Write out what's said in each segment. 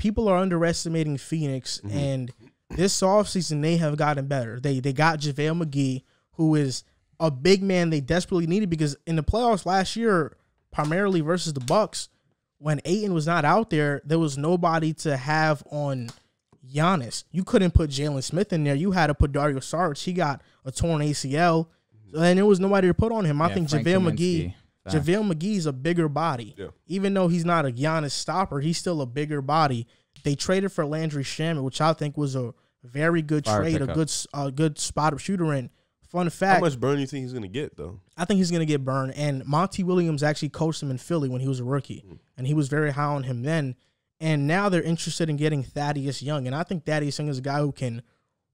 people are underestimating Phoenix, and this offseason they have gotten better. They got JaVale McGee, who is a big man they desperately needed, because in the playoffs last year, primarily versus the Bucks, when Ayton was not out there, there was nobody to have on Giannis. You couldn't put Jalen Smith in there. You had to put Dario Saric. He got a torn ACL, and there was nobody to put on him. I think JaVale McGee's a bigger body. Yeah. Even though he's not a Giannis stopper, he's still a bigger body. They traded for Landry Shamet, which I think was a very good trade, a good spot shooter. And fun fact, how much burn do you think he's going to get, though? I think he's going to get burned. And Monty Williams actually coached him in Philly when he was a rookie, and he was very high on him then. And now they're interested in getting Thaddeus Young, and I think Thaddeus Young is a guy who can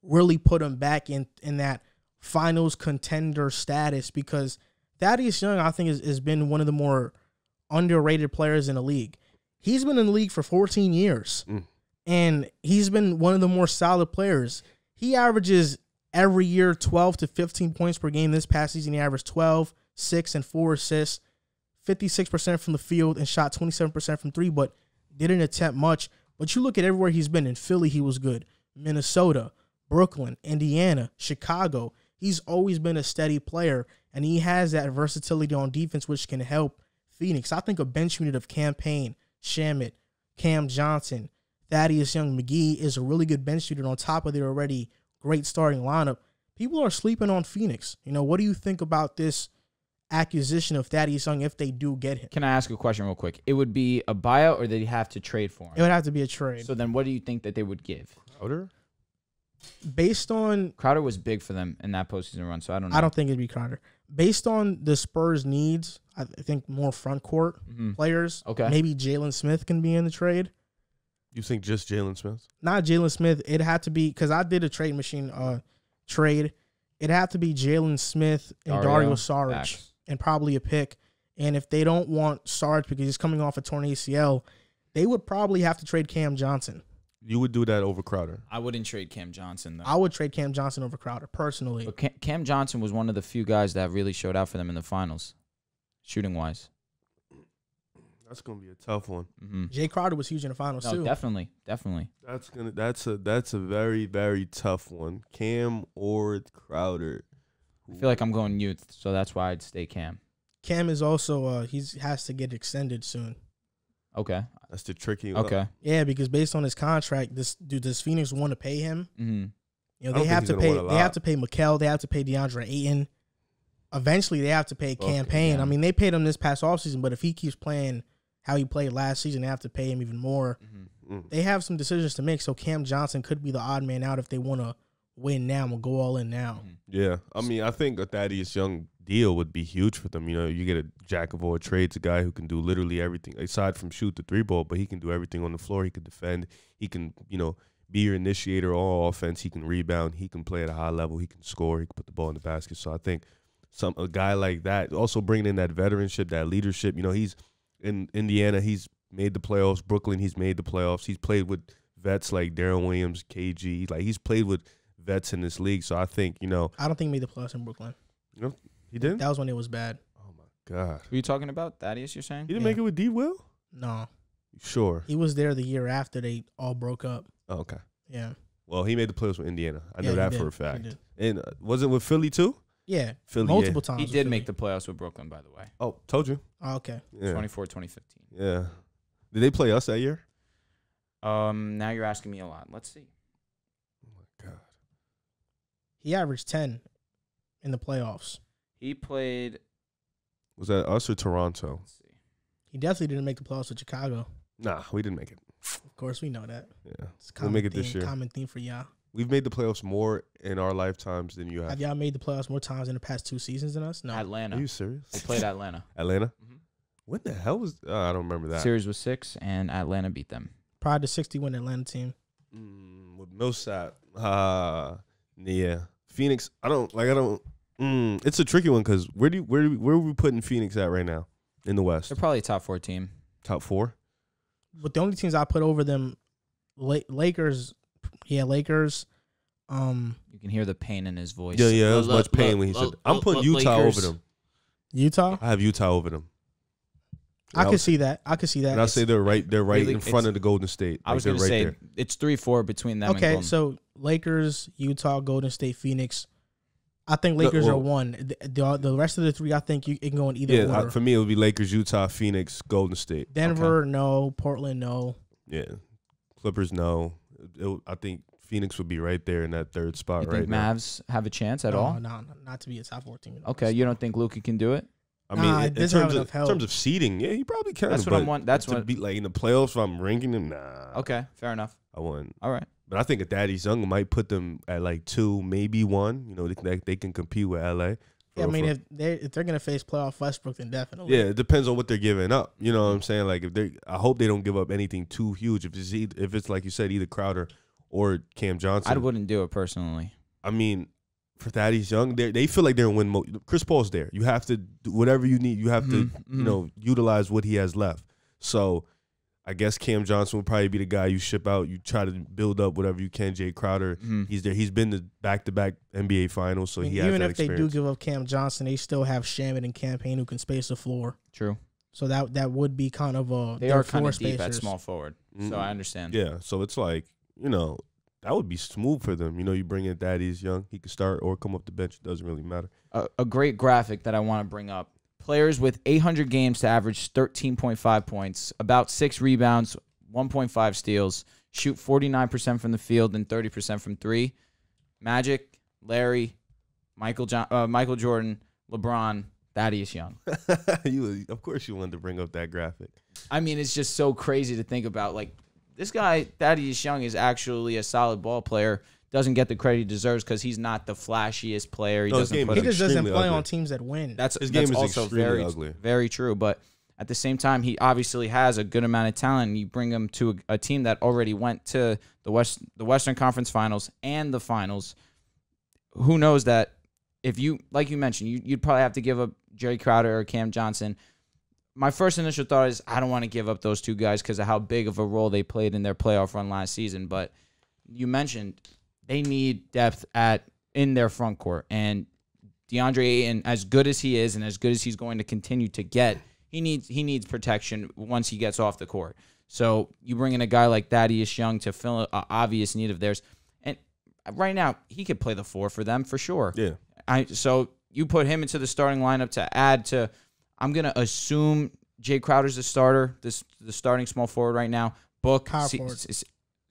really put him back in that finals contender status, because Thaddeus Young, I think, has been one of the more underrated players in the league. He's been in the league for 14 years, and he's been one of the more solid players. He averages every year 12 to 15 points per game. This past season, he averaged 12, 6, and 4 assists, 56% from the field, and shot 27% from three, but didn't attempt much. But you look at everywhere he's been. In Philly, he was good. Minnesota, Brooklyn, Indiana, Chicago. He's always been a steady player, and he has that versatility on defense, which can help Phoenix. I think a bench unit of Cam Payne, Shamet, Cam Johnson, Thaddeus Young, McGee is a really good bench unit on top of their already great starting lineup. People are sleeping on Phoenix. You know, what do you think about this acquisition of Thaddeus Young if they do get him? Can I ask a question real quick? It would be a buyout, or they'd have to trade for him? It would have to be a trade. So then what do you think that they would give? Crowder? Based on... Crowder was big for them in that postseason run, so I don't know. I don't think it'd be Crowder. Based on the Spurs' needs, I think more front court players. Okay. Maybe Jalen Smith can be in the trade. You think just Jalen Smith? Not Jalen Smith. It had to be, because I did a trade machine trade. It had to be Jalen Smith and Dario Saric and probably a pick. And if they don't want Saric because he's coming off a torn ACL, they would probably have to trade Cam Johnson. You would do that over Crowder? I wouldn't trade Cam Johnson, though. I would trade Cam Johnson over Crowder, personally. But Cam Johnson was one of the few guys that really showed out for them in the finals, shooting-wise. That's gonna be a tough one. Jay Crowder was huge in the finals too. Definitely. That's a very, very tough one. Cam or Crowder. I feel like I'm going youth, so that's why I'd stay Cam. Cam is also he has to get extended soon. Okay, that's the tricky. Okay, yeah, because based on his contract, does Phoenix want to pay him? You know, they have to pay. They have to pay Mikal. They have to pay DeAndre Ayton. Eventually, they have to pay Cam Payne. I mean, they paid him this past offseason, but if he keeps playing how he played last season, they have to pay him even more. They have some decisions to make, so Cam Johnson could be the odd man out if they want to win now and go all in now. Yeah, I mean, I think a Thaddeus Young deal would be huge for them. You know, you get a jack of all trades, a guy who can do literally everything aside from shoot the three ball, but he can do everything on the floor. He can defend. He can, you know, be your initiator on offense. He can rebound. He can play at a high level. He can score. He can put the ball in the basket. So I think a guy like that, also bringing in that veteranship, that leadership. You know, he's in Indiana. He's made the playoffs. Brooklyn, he's made the playoffs. He's played with vets like Darren Williams, KG. Like, he's played with vets in this league. So I think, you know. I don't think he made the playoffs in Brooklyn. You know, he didn't? That was when it was bad. Oh, my God. Who are you talking about? Thaddeus, you're saying? He didn't make it with D. Will? No. Sure. He was there the year after they all broke up. Oh, okay. Yeah. Well, he made the playoffs with Indiana. I know that for a fact. And was it with Philly, too? Yeah, Philly, multiple times. He did make the playoffs with Brooklyn, by the way. Oh, told you. Oh, okay. Yeah. 2015. Yeah. Did they play us that year? Now you're asking me a lot. Let's see. Oh, my God. He averaged 10 in the playoffs. He played. Was that us or Toronto? Let's see. He definitely didn't make the playoffs with Chicago. Nah, we didn't make it. Of course, we know that. Yeah. We'll make it this year. Common theme for y'all. We've made the playoffs more in our lifetimes than you have. Have y'all made the playoffs more times in the past 2 seasons than us? No. Atlanta. Are you serious? They played Atlanta. Atlanta? When the hell was... I don't remember that. Series was 6, and Atlanta beat them. Prior to 60-win Atlanta team. With Millsap. Yeah. Phoenix, it's a tricky one because where are we putting Phoenix at right now in the West? They're probably a top 4 team. Top 4? But the only teams I put over them, Lakers. Yeah, Lakers. You can hear the pain in his voice. Yeah, there was much pain when he said that. I'm putting Utah over them. Utah? I have Utah over them. I could see that. I could see that. And I say they're right. They're right really- in front of the Golden State. I was they're going to right say there. it's 3-4 between them. Okay, and so Lakers, Utah, Golden State, Phoenix. I think Lakers are one. The rest of the three, I think it can go in either order. For me, it would be Lakers, Utah, Phoenix, Golden State. Denver, no. Portland, no. Yeah, Clippers, no. I think Phoenix would be right there in that third spot you right think now. Mavs have a chance at all? No, not to be a top 4 team. Okay, you don't think Luka can do it? I mean, in doesn't have terms enough help. of seeding, yeah, he probably can. That's what but I'm want. That's to what. be like in the playoffs. If I'm ranking him, nah. Okay, fair enough. I wouldn't. All right. But I think a Thaddeus Young might put them at like 2, maybe 1. You know, they can compete with LA. Yeah, I mean, if they're gonna face playoff Westbrook, then definitely. Yeah, it depends on what they're giving up. You know what I'm saying? Like I hope they don't give up anything too huge. If it's like you said, either Crowder or Cam Johnson. I wouldn't do it personally. I mean, for Thaddeus Young, they feel like they're in win mode. Chris Paul's there. You have to do whatever you need. You have to, utilize what he has left. So I guess Cam Johnson will probably be the guy you ship out. You try to build up whatever you can. Jay Crowder, he's there. He's been to back-to-back NBA finals, so he has even that if they experience. do give up Cam Johnson, they still have Shaman and Campaign who can space the floor. True. So that would be kind of They are kind floor of deep at spacers. small forward, so I understand. Yeah, so it's like, that would be smooth for them. You bring in Thaddeus Young. He could start or come off the bench. It doesn't really matter. A great graphic that I want to bring up. Players with 800 games to average 13.5 points, about 6 rebounds, 1.5 steals, shoot 49% from the field and 30% from 3. Magic, Larry, Michael Jordan, LeBron, Thaddeus Young. Of course you wanted to bring up that graphic. I mean, it's just so crazy to think about. Like, this guy, Thaddeus Young, is actually a solid ball player. Doesn't get the credit he deserves because he's not the flashiest player. He His game put He is just doesn't extremely play ugly. on teams that win. His game is also extremely very, ugly. very true. But at the same time, he obviously has a good amount of talent. And you bring him to a team that already went to the Western Conference Finals and the Finals. Who knows that if you, like you mentioned, you'd probably have to give up Jerry Crowder or Cam Johnson. My first initial thought is I don't want to give up those two guys because of how big of a role they played in their playoff run last season. But you mentioned they need depth in their front court. And DeAndre Ayton, as good as he is and as good as he's going to continue to get, he needs protection once he gets off the court. So you bring in a guy like Thaddeus Young to fill an obvious need of theirs. And right now, he could play the 4 for them for sure. Yeah. So you put him into the starting lineup to add to, I'm going to assume Jay Crowder's the starter, the starting small forward right now. Book. Power forward. Say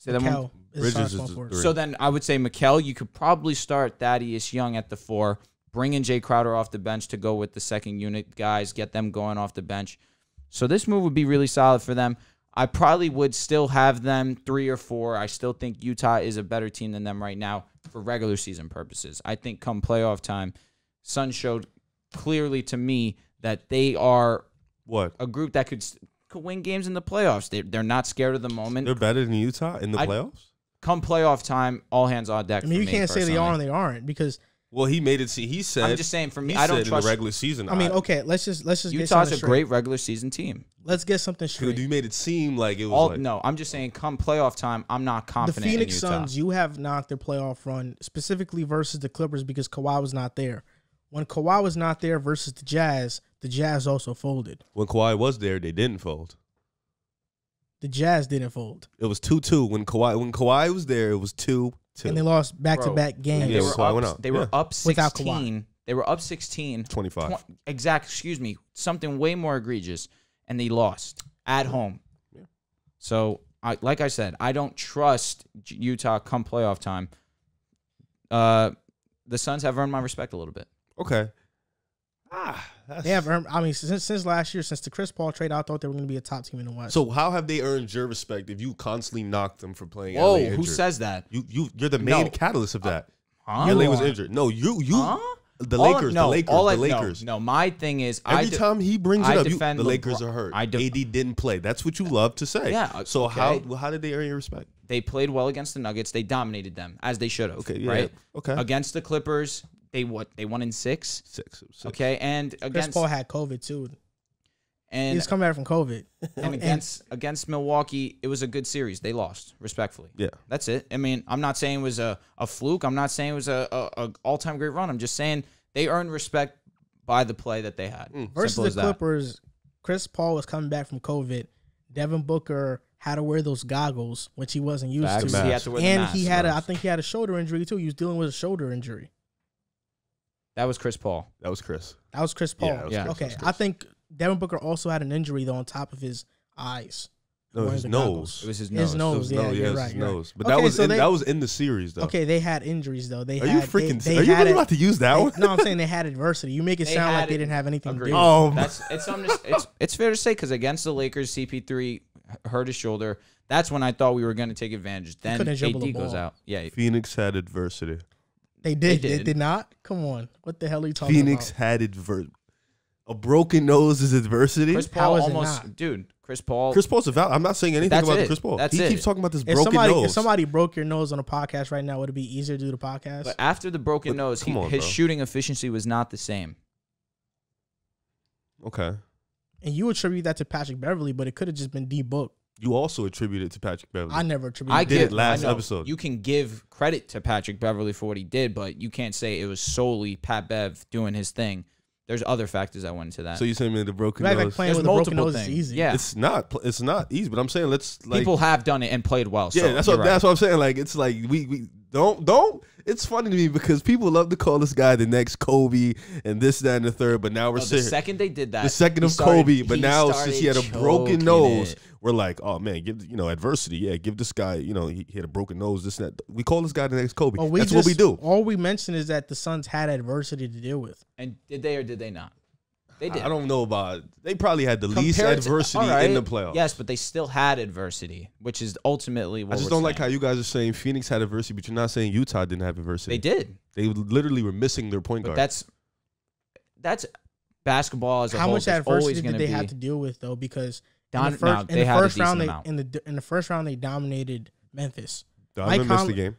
that one. Bridges is the 3. So then I would say Mikal, you could probably start Thaddeus Young at the 4, bring in Jay Crowder off the bench to go with the second unit guys, get them going off the bench. So this move would be really solid for them. I probably would still have them 3 or 4. I still think Utah is a better team than them right now for regular season purposes. I think come playoff time, Suns showed clearly to me that they are a group that could win games in the playoffs. They're not scared of the moment. They're better than Utah in the playoffs? Come playoff time, all hands on deck. I mean, you can't personally. say they are and they aren't because. Well, he made it. He said. I'm just saying. For me, he I don't said trust in the regular season. I mean, okay, let's just get Utah's something a straight. great regular season team. Let's get something straight. Dude, you made it seem like it was. No, I'm just saying. Come playoff time, I'm not The confident. Phoenix in Utah. Suns, you have knocked their playoff run specifically versus the Clippers because Kawhi was not there. When Kawhi was not there versus the Jazz also folded. When Kawhi was there, they didn't fold. The Jazz didn't fold. It was 2-2. When Kawhi was there, it was 2-2. And they lost back-to-back games. And Yeah, Kawhi went out. They were up Without 16. They were up 16. 25. Excuse me. Something way more egregious. And they lost at home. Yeah. So, like I said, I don't trust Utah come playoff time. The Suns have earned my respect a little bit. Okay. They have earned. I mean, since last year, since the Chris Paul trade, I thought they were going to be a top team in the West. So how have they earned your respect if you constantly knocked them for playing? Whoa, LA who injured? says that? You're the main catalyst of that. Huh? LA was injured. No, you. The All Lakers. no, the Lakers. all the I- Lakers. No, my thing is Every time he brings it I up, defend the Lakers LeBron. are hurt. I AD didn't play. That's what you love to say. Yeah, So okay. how did they earn your respect? They played well against the Nuggets. They dominated them as they should have. Okay, yeah, right. okay. Against the Clippers, they won in 6. 6. Okay, and Chris against Paul had COVID too. and He's coming back from COVID. and against Milwaukee, it was a good series. They lost respectfully. Yeah. That's it. I mean, I'm not saying it was a fluke. I'm not saying it was a all-time great run. I'm just saying they earned respect by the play that they had. Versus Simple the as that. Clippers, Chris Paul was coming back from COVID. Devin Booker had to wear those goggles, which he wasn't used Facts. to. He had to wear the And mask. I think he had a shoulder injury too. He was dealing with a shoulder injury. That was Chris Paul. That was Chris. That was Chris Paul. Yeah, that was Yeah. Chris. Okay, That was Chris. I think Devin Booker also had an injury though on top of his eyes. No, Wearing his the nose. It was his His nose. nose. Yeah, you're right. his you're right. nose. But Okay, that was so that was in the series though. Okay, they had injuries though. They Are had, you freaking? They Are you had really it- about to use that one? No, I'm saying they had adversity. You make it They sound had like they it. didn't have anything Agreed. to do with it. Oh, It's fair to say because against the Lakers, CP3 hurt his shoulder. That's when I thought we were going to take advantage. Then couldn't dribble the AD goes ball. out. Yeah, Phoenix had adversity. They did. They They did. did not. Come on. What the hell are you talking Phoenix about? had adversity. A broken nose is adversity. Chris How Paul is it almost, not? dude. Chris Paul. Chris Paul's a valid. I'm not saying anything That's about it. Chris Paul. That's he it. keeps talking about this If broken nose. somebody broke your nose on a podcast right now, would it be easier to do the podcast? But after the broken But nose, come on, his bro. shooting efficiency was not the same. Okay. And you attribute that to Patrick Beverly, but it could have just been D Book. You also attribute it to Patrick Beverly. I never attributed I it. did give it last I know, episode. You can give credit to Patrick Beverly for what he did, but you can't say it was solely Pat Bev doing his thing. There's other factors that went into that. So you saying the broken You act like nose? playing There's with a broken multiple nose is things. easy. Yeah. It's not easy, but I'm saying let's like People have done it and played well. yeah, so that's you're what right. I'm saying. Like it's like we don't. It's funny to me because people love to call this guy the next Kobe and this, that, and the third. But now we're The sitting second they did that, the second he of started- Kobe. But now since he had a started broken choking nose, it. we're like, oh man, give adversity. Yeah, give this guy. He had a broken nose. This and that. We call this guy the next Kobe. Well, That's what we do. All we mentioned is that the Suns had adversity to deal with. And did they or did they not? They did. I don't know about. They probably had the least Compared to- adversity all right, in the playoffs. Yes, but they still had adversity, which is ultimately what I just we're don't like how saying. you guys are saying Phoenix had adversity, but you're not saying Utah didn't have adversity. They did. They literally were missing their point But guard. that's basketball as a How whole. much There's always adversity gonna did they be- have to deal with though? Because Don- in the no, first, they had a decent round, amount. in the first round they dominated Memphis. Donovan Mike missed Conley- the game,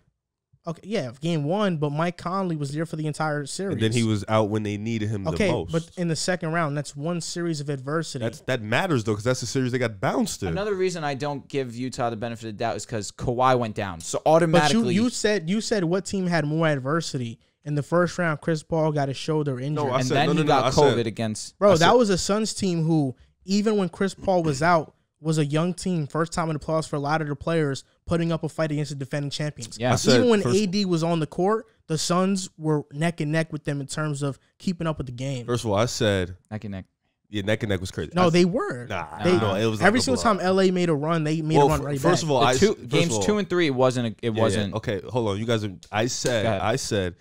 Okay, yeah, game one, but Mike Conley was there for the entire series. and then he was out when they needed him the most. but in the second round, that's one series of adversity. That matters though, because that's the series they got bounced in. Another reason I don't give Utah the benefit of the doubt is because Kawhi went down. So but automatically, you said what team had more adversity in the first round? Chris Paul got his shoulder injured. I and said- then no, he no, got I said- COVID against. Bro, I said- that was a Suns team who, even when Chris Paul was out, was a young team, first time in the playoffs for a lot of the players, putting up a fight against the defending champions. Yeah. I said Even when first- AD was on the court, the Suns were neck and neck with them in terms of keeping up with the game. First of all, I said Neck and neck. neck and neck was crazy. No, I- they were. Nah, They, no, it was like every a single blowout. time LA made a run, they made Well, a run right first back. of all, Games 2 and 3 wasn't. It wasn't. Okay, hold on. You guys are. Go ahead. I said.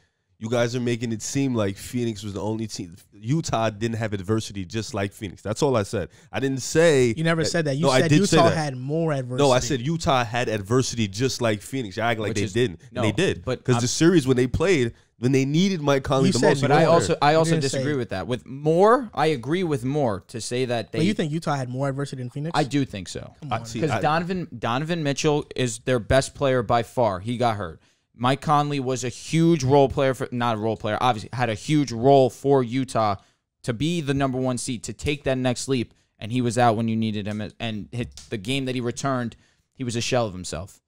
You guys are making it seem like Phoenix was the only team. Utah didn't have adversity just like Phoenix. That's all I said. I didn't say. You never said that. You No, I said did say Utah that. had more adversity. No, I said Utah had adversity just like Phoenix. I act like Which they is- didn't. no, And they did. but Because I'm- the series when they played, when they needed Mike Conley You the said- most. But you I weren't also there. I didn't disagree say- with that. With Moore, I agree with Moore to say that they. But you think Utah had more adversity than Phoenix? I do think so. see, Because Donovan Mitchell is their best player by far. He got hurt. Mike Conley was a huge role player not a role player, obviously had a huge role for Utah to be the number 1 seed, to take that next leap, and he was out when you needed him. And the game that he returned, he was a shell of himself.